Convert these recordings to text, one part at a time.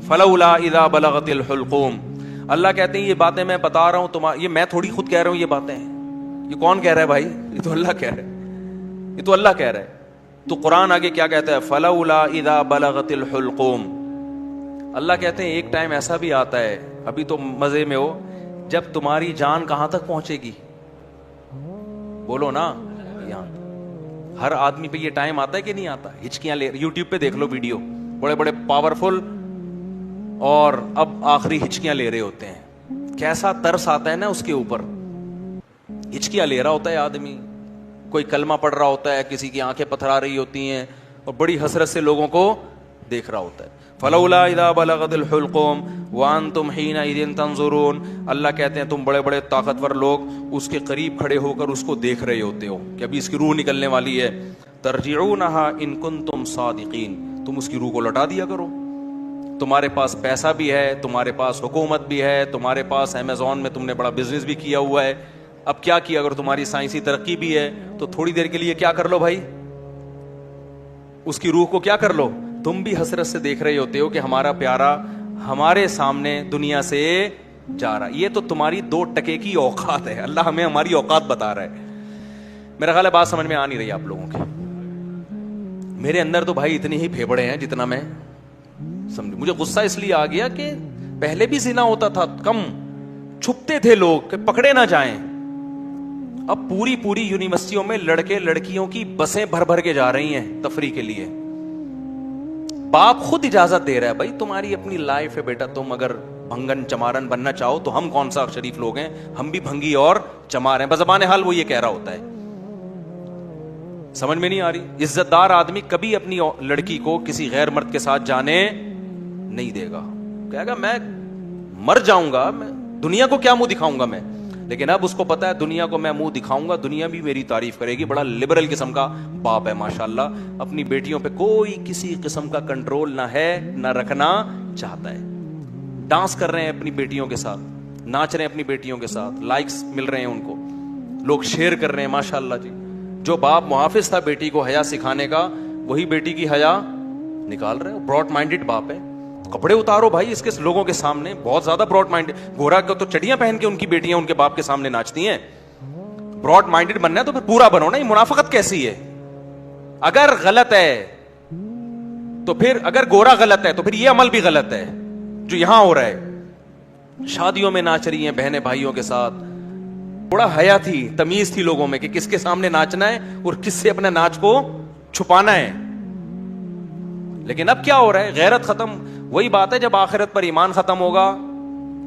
فلولا اذا بلغت الحلقوم. اللہ کہتے ہیں یہ باتیں میں بتا رہا ہوں یہ میں تھوڑی خود کہہ رہا ہوں, یہ باتیں ہیں. یہ کون کہہ رہا ہے بھائی؟ یہ تو اللہ کہہ رہا ہے, یہ تو اللہ کہہ رہا ہے. تو قرآن آگے کیا کہتا ہے؟ فلولا اذا بلغت الحلقوم. اللہ کہتے ہیں ایک ٹائم ایسا بھی آتا ہے, ابھی تو مزے میں ہو, جب تمہاری جان کہاں تک پہنچے گی؟ بولو نا, یہاں. ہر آدمی پہ یہ ٹائم آتا ہے کہ نہیں آتا؟ ہچکیاں لے, یوٹیوب پہ دیکھ لو ویڈیو, بڑے بڑے پاورفل اور اب آخری ہچکیاں لے رہے ہوتے ہیں. کیسا ترس آتا ہے نا اس کے اوپر. ہچکیاں لے رہا ہوتا ہے آدمی, کوئی کلمہ پڑھ رہا ہوتا ہے, کسی کی آنکھیں پتھرا رہی ہوتی ہیں, اور بڑی حسرت سے لوگوں کو دیکھ رہا ہوتا ہے. فلولا اذا بلغت الحلقوم وانتم حينئذ تنظرون. اللہ کہتے ہیں تم بڑے بڑے طاقتور لوگ اس کے قریب کھڑے ہو کر اس کو دیکھ رہے ہوتے ہو کہ ابھی اس کی روح نکلنے والی ہے. ترجعونها ان کنتم صادقین. تم اس کی روح کو لوٹا دیا کرو. تمہارے پاس پیسہ بھی ہے, تمہارے پاس حکومت بھی ہے, تمہارے پاس امیزون میں تم نے بڑا بزنس بھی کیا ہوا ہے. اب کیا کیا, اگر تمہاری سائنسی ترقی بھی ہے تو تھوڑی دیر کے لیے کیا کر لو بھائی, اس کی روح کو کیا کر لو. تم بھی حسرت سے دیکھ رہے ہوتے ہو کہ ہمارا پیارا ہمارے سامنے دنیا سے جا رہا. یہ تو تمہاری 2 ٹکے کی اوقات ہے. اللہ ہمیں ہماری اوقات بتا رہا ہے. میرا خیال ہے بات سمجھ میں آ نہیں رہی آپ لوگوں کی. میرے اندر تو بھائی اتنی ہی پھیپڑے ہیں جتنا میں سمجھ. مجھے غصہ اس لیے آ گیا کہ پہلے بھی زنا ہوتا تھا, کم چھپتے تھے لوگ کہ پکڑے نہ جائیں. اب پوری یونیورسٹیوں میں لڑکے لڑکیوں کی بسیں بھر بھر کے جا رہی ہیں تفریح کے لیے. باپ خود اجازت دے رہا ہے, بھائی تمہاری اپنی لائف ہے بیٹا, تم اگر بھنگن چمارن بننا چاہو تو ہم کون سا شریف لوگ ہیں, ہم بھی بھنگی اور چمار ہیں. بزبان حال وہ یہ کہہ رہا ہوتا ہے. سمجھ میں نہیں آ رہی. عزت دار آدمی کبھی اپنی لڑکی کو کسی غیر مرد کے ساتھ جانے نہیں دے گا. کہے گا میں مر جاؤں گا, میں دنیا کو کیا منہ دکھاؤں گا میں. لیکن اب اس کو پتا ہے دنیا کو میں منہ دکھاؤں گا, دنیا بھی میری تعریف کرے گی. بڑا لبرل قسم کا باپ ہے ماشاءاللہ. اپنی بیٹیوں پہ کوئی کسی قسم کا کنٹرول نہ ہے, نہ رکھنا چاہتا ہے. ڈانس کر رہے ہیں اپنی بیٹیوں کے ساتھ, ناچ رہے ہیں اپنی بیٹیوں کے ساتھ, لائکس مل رہے ہیں ان کو, لوگ شیئر کر رہے ہیں ماشاءاللہ جی. جو باپ محافظ تھا بیٹی کو حیا سکھانے کا, وہی بیٹی کی حیا نکال رہے. براڈ مائنڈڈ باپ ہے. کپڑے اتارو بھائی اس کے لوگوں کے سامنے, بہت زیادہ براڈ مائنڈ. گورا کو تو چڑیاں پہن کے ان کی بیٹیاں ان کے باپ کے سامنے ناچتی ہیں. براڈ مائنڈڈ بننا ہے تو پھر پورا بنو نا. یہ منافقت کیسی ہے؟ اگر غلط ہے تو پھر, اگر گورا غلط ہے تو پھر یہ عمل بھی غلط ہے جو یہاں ہو رہا ہے. شادیوں میں ناچ رہی ہیں بہنیں بھائیوں کے ساتھ. تھوڑا حیا تھی, تمیز تھی لوگوں میں کہ کس کے سامنے ناچنا ہے اور کس سے اپنے ناچ کو چھپانا ہے. لیکن اب کیا ہو رہا ہے, غیرت ختم. وہی بات ہے جب آخرت پر ایمان ختم ہوگا,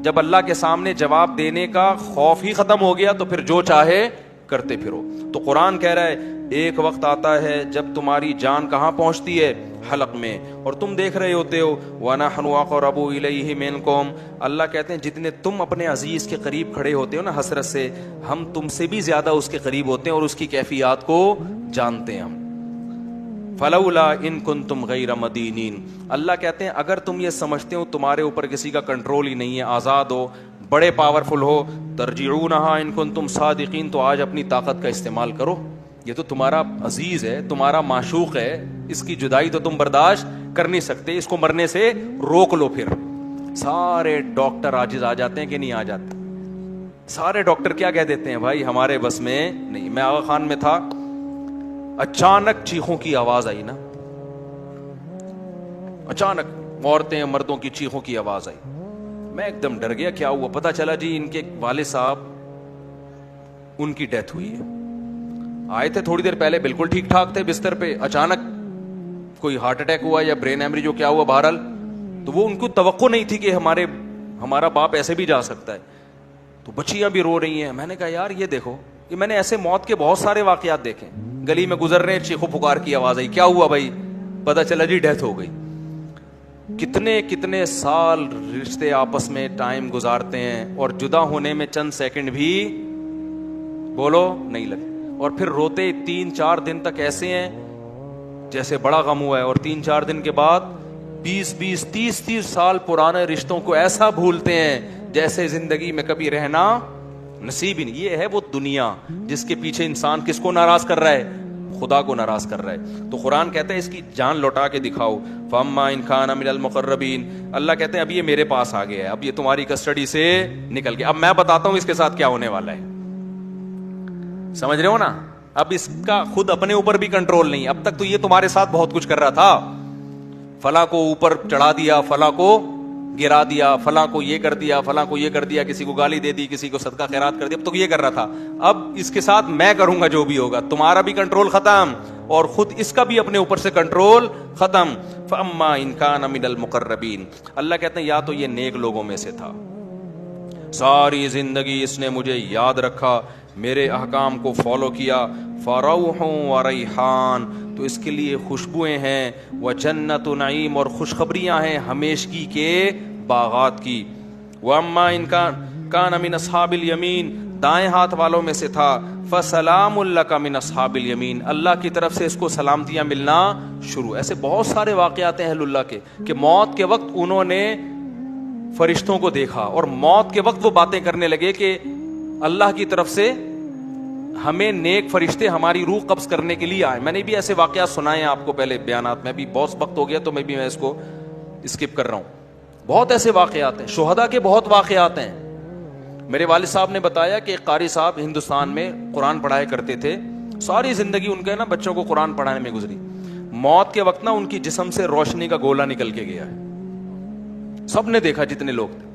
جب اللہ کے سامنے جواب دینے کا خوف ہی ختم ہو گیا, تو پھر جو چاہے کرتے پھرو. تو قرآن کہہ رہا ہے ایک وقت آتا ہے جب تمہاری جان کہاں پہنچتی ہے؟ حلق میں, اور تم دیکھ رہے ہوتے ہو. وَنَحْنُ أَقْرَبُ إِلَيْهِ مِنْكُمْ. اللہ کہتے ہیں جتنے تم اپنے عزیز کے قریب کھڑے ہوتے ہو نا حسرت سے, ہم تم سے بھی زیادہ اس کے قریب ہوتے ہیں اور اس کی کیفیات کو جانتے ہیں ہم. فلولا ان کنتم غیر مدینین. اللہ کہتے ہیں اگر تم یہ سمجھتے ہو تمہارے اوپر کسی کا کنٹرول ہی نہیں ہے, آزاد ہو, بڑے پاورفل ہو, ترجعونہا ان کنتم صادقین, تو آج اپنی طاقت کا استعمال کرو. یہ تو تمہارا عزیز ہے, تمہارا معشوق ہے, اس کی جدائی تو تم برداشت کر نہیں سکتے, اس کو مرنے سے روک لو. پھر سارے ڈاکٹر عاجز آ جاتے ہیں کہ نہیں آ جاتے؟ سارے ڈاکٹر کیا کہہ دیتے ہیں, بھائی ہمارے بس میں نہیں. میں آغا خان میں تھا, اچانک چیخوں کی آواز آئی نا, اچانک عورتیں مردوں کی چیخوں کی آواز آئی. میں ایک دم ڈر گیا, کیا ہوا؟ پتا چلا جی ان کے والد صاحب ان کی ڈیتھ ہوئی ہے. آئے تھے تھوڑی دیر پہلے بالکل ٹھیک ٹھاک تھے بستر پہ, اچانک کوئی ہارٹ اٹیک ہوا یا برین ایمری جو کیا ہوا بہرحال. تو وہ ان کو توقع نہیں تھی کہ ہمارا باپ ایسے بھی جا سکتا ہے. تو بچیاں بھی رو رہی ہیں. میں نے کہا یار یہ دیکھو, یہ میں نے ایسے موت کے بہت سارے واقعات دیکھے. گلی میں گزر رہے, چیخو پکار کی آواز آئی, کیا ہوا بھائی؟ پتا چلا جی ڈیتھ ہو گئی. کتنے کتنے سال رشتے آپس میں ٹائم گزارتے ہیں اور جدا ہونے میں چند سیکنڈ بھی بولو نہیں لگے, اور پھر روتے 3-4 دن تک ایسے ہیں جیسے بڑا غم ہوا ہے, اور 3-4 دن کے بعد 20-20 30-30 سال پرانے رشتوں کو ایسا بھولتے ہیں جیسے زندگی میں کبھی رہنا نصیب ہی نہیں. یہ ہے وہ دنیا جس کے پیچھے انسان کس کو ناراض کر رہا ہے؟ خدا کو ناراض کر رہا ہے. تو قرآن کہتا ہے اس کی جان لوٹا کے دکھاؤ. فاما ان کان من المقربین, اللہ کہتے ہیں اب یہ میرے پاس آ گیا ہے, اب یہ تمہاری کسٹڈی سے نکل گیا, اب میں بتاتا ہوں اس کے ساتھ کیا ہونے والا ہے. سمجھ رہے ہو نا؟ اب اس کا خود اپنے اوپر بھی کنٹرول نہیں. اب تک تو یہ تمہارے ساتھ بہت کچھ کر رہا تھا, فلاں کو اوپر چڑھا دیا, فلاں کو گرا دیا, فلاں کو یہ کر دیا, فلاں کو یہ کر دیا, کسی کو گالی دے دی, کسی کو صدقہ خیرات کر دیا, اب تو یہ کر رہا تھا. اب اس کے ساتھ میں کروں گا جو بھی ہوگا, تمہارا بھی کنٹرول ختم اور خود اس کا بھی اپنے اوپر سے کنٹرول ختم. فاما ان کان من المقربین, اللہ کہتے ہیں یا تو یہ نیک لوگوں میں سے تھا, ساری زندگی اس نے مجھے یاد رکھا, میرے احکام کو فالو کیا, فروح و ریحان, تو اس کے لیے خوشبوئیں ہیں, وجنت نعیم, اور خوشخبریاں ہیں ہمیشگی کے باغات کی. واما ان کان من اصحاب الیمین, دائیں ہاتھ والوں میں سے تھا, فسلام لک من اصحاب الیمین, اللہ کی طرف سے اس کو سلامتیاں ملنا شروع. ایسے بہت سارے واقعات ہیں اہل اللہ کے کہ موت کے وقت انہوں نے فرشتوں کو دیکھا اور موت کے وقت وہ باتیں کرنے لگے کہ اللہ کی طرف سے ہمیں نیک فرشتے ہماری روح قبض کرنے کے لیے آئے. میں نے بھی ایسے واقعات سنائے ہیں آپ کو پہلے بیانات میں, بھی بہت وقت ہو گیا تو میں اس کو اسکپ کر رہا ہوں. بہت ایسے واقعات ہیں, شہداء کے بہت واقعات ہیں. میرے والد صاحب نے بتایا کہ ایک قاری صاحب ہندوستان میں قرآن پڑھایا کرتے تھے, ساری زندگی ان کے نا بچوں کو قرآن پڑھانے میں گزری. موت کے وقت نا ان کی جسم سے روشنی کا گولا نکل کے گیا ہے, سب نے دیکھا جتنے لوگ تھے.